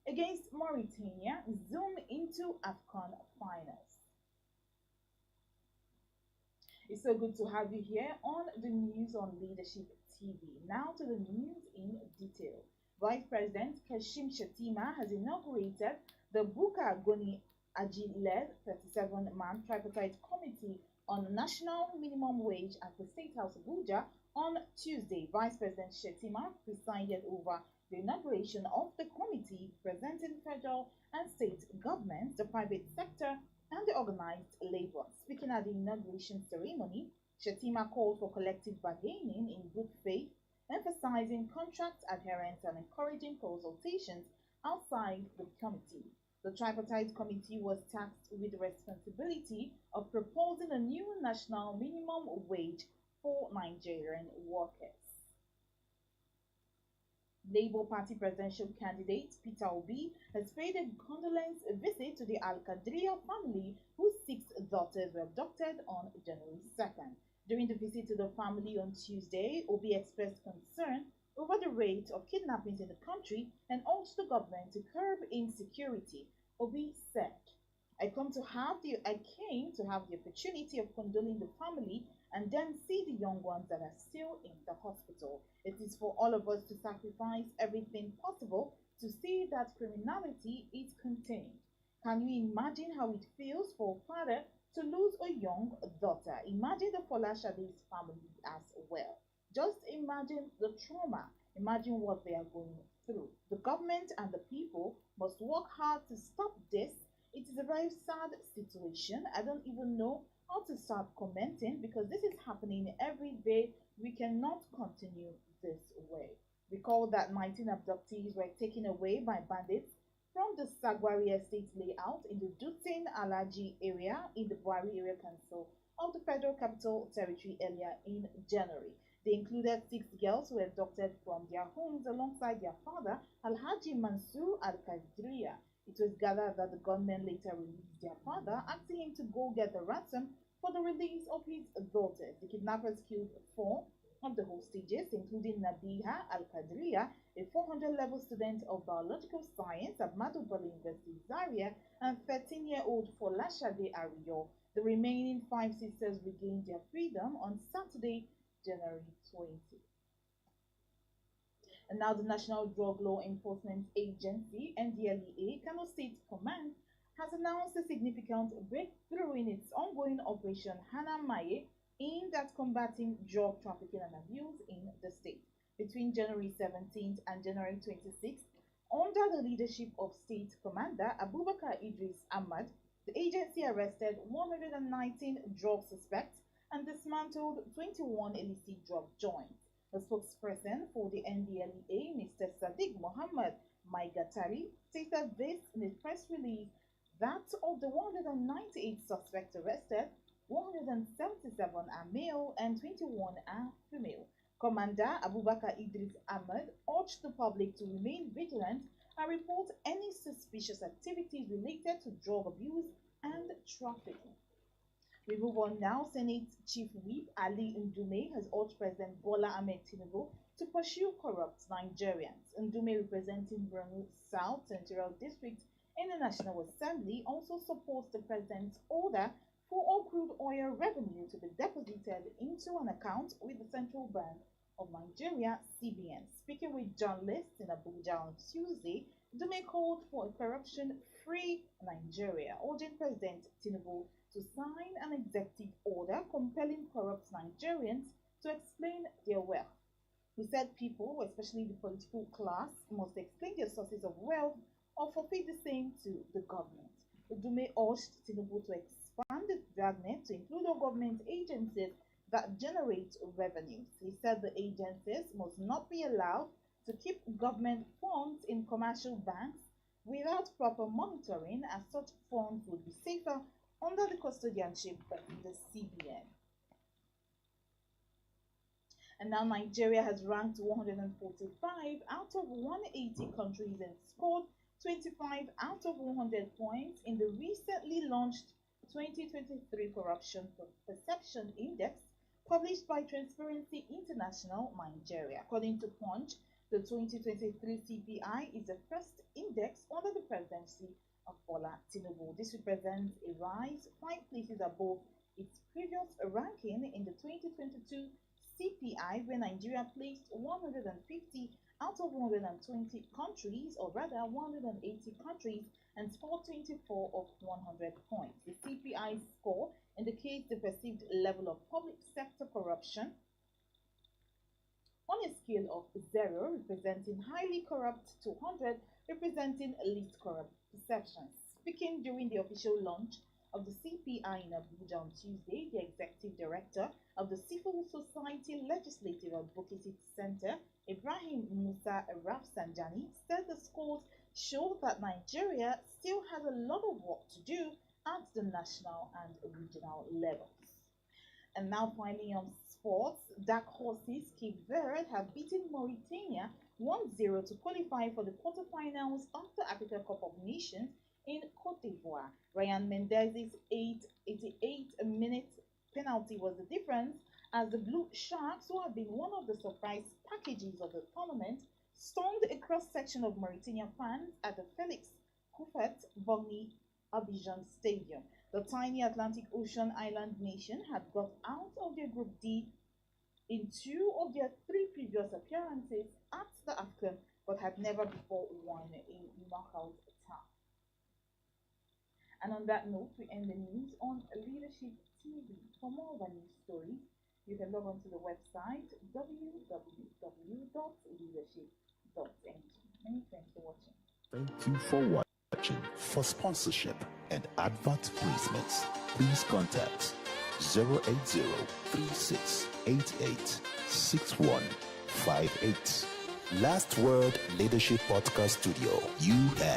against Mauritania zoom into AFCON finals. It's so good to have you here on the news on Leadership TV. Now to the news in detail. Vice President Kashim Shatima has inaugurated the Buka Goni Aji-led 37-man tripartite committee on national minimum wage at the State House Abuja on Tuesday. Vice President Shatima presided over the inauguration of the committee representing federal and state governments, the private sector, and the organized labor. Speaking at the inauguration ceremony, Shatima called for collective bargaining in good faith, emphasizing contract adherence and encouraging consultations outside the committee. The tripartite committee was tasked with the responsibility of proposing a new national minimum wage for Nigerian workers. Labour Party presidential candidate Peter Obi has paid a condolence visit to the Al-Kadriyar family whose six daughters were abducted on January 2nd. During the visit to the family on Tuesday, Obi expressed concern over the rate of kidnappings in the country and urged the government to curb insecurity. Obi said, I came to have the opportunity of condoling the family and then see the young ones that are still in the hospital. It is for all of us to sacrifice everything possible to see that criminality is contained. Can you imagine how it feels for a father to lose a young daughter? Imagine the Folashade's family as well. Just imagine the trauma. Imagine what they are going through. The government and the people must work hard to stop this. It is a very sad situation. I don't even know how to start commenting because this is happening every day. We cannot continue this way. Recall that 19 abductees were taken away by bandits from the Sagwari estate layout in the Dutin Alaji area in the Buari Area Council of the Federal Capital Territory earlier in January. They included six girls who were abducted from their homes alongside their father, Alhaji Mansur Al-Kadriyar. It was gathered that the gunmen later released their father, asking him to go get the ransom for the release of his daughters. The kidnappers killed four of the hostages, including Nabeeha Al-Kadriyar, a 400-level student of biological science at Madubali University, Zaria, and 13-year-old Folashade Ariyo. The remaining five sisters regained their freedom on Saturday, January 20. And now the National Drug Law Enforcement Agency, NDLEA, Kano State Command, has announced a significant breakthrough in its ongoing Operation Hana Maye aimed at combating drug trafficking and abuse in the state. Between January 17th and January 26th, under the leadership of State Commander Abubakar Idris Ahmad, the agency arrested 119 drug suspects and dismantled 21 illicit drug joints. The spokesperson for the NDLEA, Mr. Sadiq Mohammed Maigatari, stated this in a press release that of the 198 suspects arrested, 177 are male and 21 are female. Commander Abubakar Idris Ahmed urged the public to remain vigilant and report any suspicious activities related to drug abuse and trafficking. We move on now. Senate Chief Whip Ali Ndume has urged President Bola Ahmed Tinubu to pursue corrupt Nigerians. Ndume, representing Borno South Senatorial District in the National Assembly, also supports the president's order for all crude oil revenue to be deposited into an account with the Central Bank of Nigeria, CBN. Speaking with journalists in Abuja on Tuesday, Ndume called for a corruption-free Nigeria, urging President Tinubu to sign an executive order compelling corrupt Nigerians to explain their wealth. He said people, especially the political class, must explain their sources of wealth or forfeit the same to the government. Udume urged Tinubu to expand the dragnet to include all government agencies that generate revenues. He said the agencies must not be allowed to keep government funds in commercial banks without proper monitoring, as such funds would be safer under the custodianship of the CBN. And now Nigeria has ranked 145 out of 180 countries and scored 25 out of 100 points in the recently launched 2023 Corruption Perception Index published by Transparency International Nigeria. According to Punch, The 2023 CPI is the first index under the presidency of Bola Tinubu. This represents a rise 5 places above its previous ranking in the 2022 CPI, where Nigeria placed 150 out of 120 countries, or rather 180 countries, and scored 24 of 100 points. The CPI score indicates the perceived level of public sector corruption on a scale of 0, representing highly corrupt, to 100, representing least corrupt perceptions. Speaking during the official launch of the CPI in Abuja on Tuesday, the executive director of the Civil Society Legislative Advocacy Center, Ibrahim Musa Rafsanjani, said the scores show that Nigeria still has a lot of work to do at the national and regional levels. And now finally on sports, dark horses Cape Verde have beaten Mauritania 1-0 to qualify for the quarterfinals of the Africa Cup of Nations in Cote d'Ivoire. Ryan Mendez's 88-minute penalty was the difference, as the Blue Sharks, who have been one of the surprise packages of the tournament, stormed a cross-section of Mauritanian fans at the Felix Houphouët-Boigny Abidjan Stadium. The tiny Atlantic Ocean island nation had got out of their Group D in 2 of their 3 previous appearances at the AFCON, but had never before won a knockout tie. And on that note, we end the news on Leadership TV. For more of our news stories, you can log on to the website www.leadership.ng. Many thanks for watching. Thank you for watching. For sponsorship and advert placements, please contact 080-3688-6158. Last Word Leadership Podcast Studio. You have